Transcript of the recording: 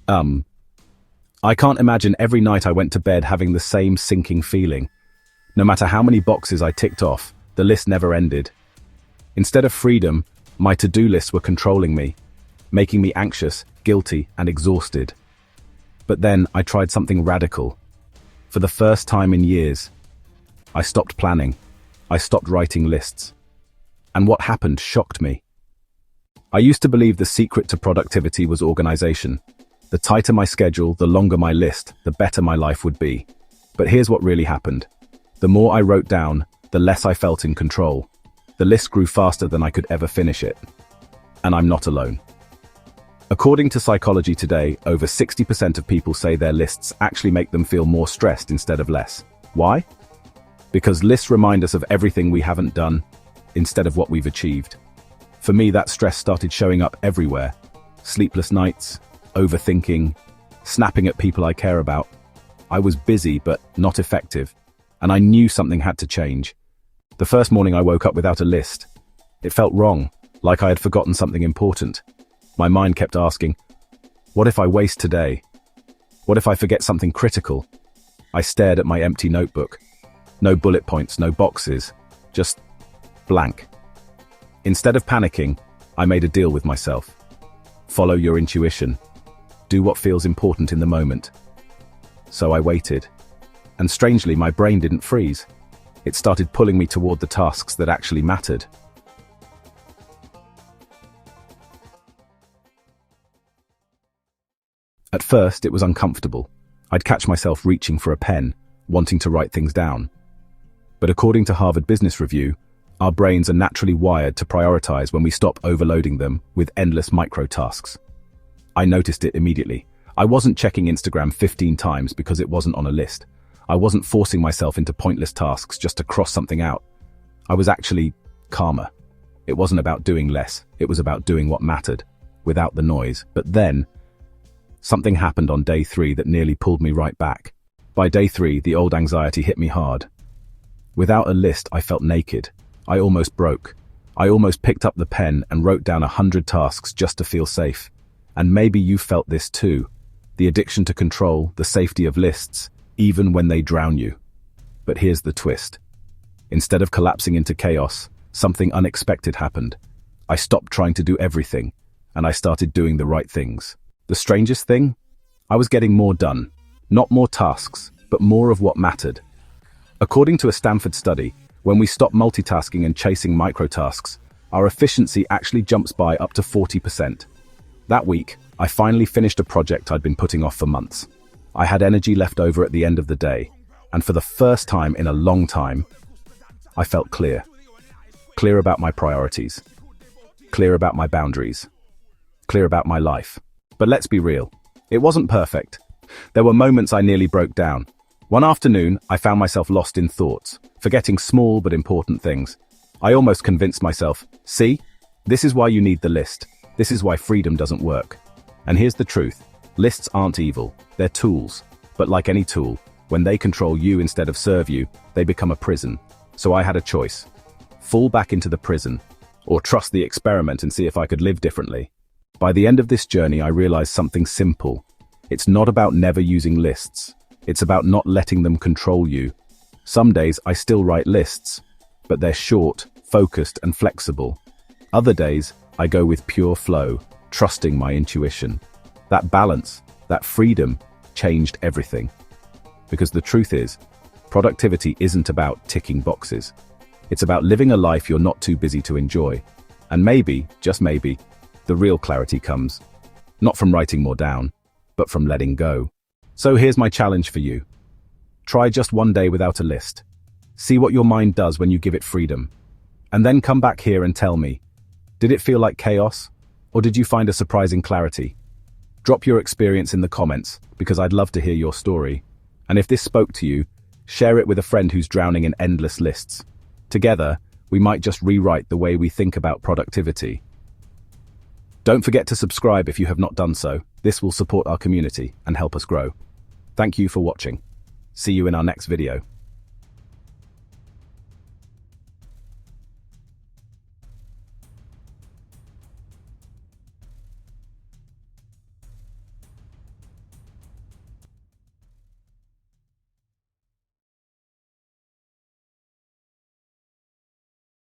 Um, I can't imagine every night I went to bed having the same sinking feeling. No matter how many boxes I ticked off, the list never ended. Instead of freedom, my to-do lists were controlling me, making me anxious, guilty, and exhausted. But then I tried something radical. For the first time in years, I stopped planning. I stopped writing lists. And what happened shocked me. I used to believe the secret to productivity was organization. The tighter my schedule, the longer my list, the better my life would be. But here's what really happened. The more I wrote down, the less I felt in control. The list grew faster than I could ever finish it. And I'm not alone. According to Psychology Today, over 60% of people say their lists actually make them feel more stressed instead of less. Why? Because lists remind us of everything we haven't done, instead of what we've achieved. For me, that stress started showing up everywhere. Sleepless nights, overthinking, snapping at people I care about. I was busy but not effective, and I knew something had to change. The first morning I woke up without a list. It felt wrong, like I had forgotten something important. My mind kept asking, what if I waste today? What if I forget something critical? I stared at my empty notebook. No bullet points, no boxes, just blank. Instead of panicking, I made a deal with myself. Follow your intuition. Do what feels important in the moment. So I waited. And strangely, my brain didn't freeze. It started pulling me toward the tasks that actually mattered. At first, it was uncomfortable. I'd catch myself reaching for a pen, wanting to write things down. But according to Harvard Business Review, our brains are naturally wired to prioritize when we stop overloading them with endless micro-tasks. I noticed it immediately. I wasn't checking Instagram 15 times because it wasn't on a list. I wasn't forcing myself into pointless tasks just to cross something out. I was actually calmer. It wasn't about doing less. It was about doing what mattered, without the noise. But then, something happened on day 3 that nearly pulled me right back. By day 3, the old anxiety hit me hard. Without a list, I felt naked. I almost broke. I almost picked up the pen and wrote down 100 tasks just to feel safe. And maybe you felt this too. The addiction to control, the safety of lists, even when they drown you. But here's the twist. Instead of collapsing into chaos, something unexpected happened. I stopped trying to do everything, and I started doing the right things. The strangest thing? I was getting more done. Not more tasks, but more of what mattered. According to a Stanford study, when we stop multitasking and chasing microtasks, our efficiency actually jumps by up to 40%. That week, I finally finished a project I'd been putting off for months. I had energy left over at the end of the day, and for the first time in a long time, I felt clear. Clear about my priorities. Clear about my boundaries. Clear about my life. But let's be real. It wasn't perfect. There were moments I nearly broke down. One afternoon, I found myself lost in thoughts, forgetting small but important things. I almost convinced myself, see, this is why you need the list. This is why freedom doesn't work. And here's the truth. Lists aren't evil, they're tools. But like any tool, when they control you instead of serve you, they become a prison. So I had a choice. Fall back into the prison, or trust the experiment and see if I could live differently. By the end of this journey, I realized something simple. It's not about never using lists. It's about not letting them control you. Some days I still write lists, but they're short, focused, and flexible. Other days, I go with pure flow, trusting my intuition. That balance, that freedom, changed everything. Because the truth is, productivity isn't about ticking boxes. It's about living a life you're not too busy to enjoy. And maybe, just maybe, the real clarity comes, not from writing more down, but from letting go. So here's my challenge for you. Try just one day without a list. See what your mind does when you give it freedom. And then come back here and tell me, did it feel like chaos? Or did you find a surprising clarity? Drop your experience in the comments, because I'd love to hear your story. And if this spoke to you, share it with a friend who's drowning in endless lists. Together, we might just rewrite the way we think about productivity. Don't forget to subscribe if you have not done so. This will support our community and help us grow. Thank you for watching. See you in our next video.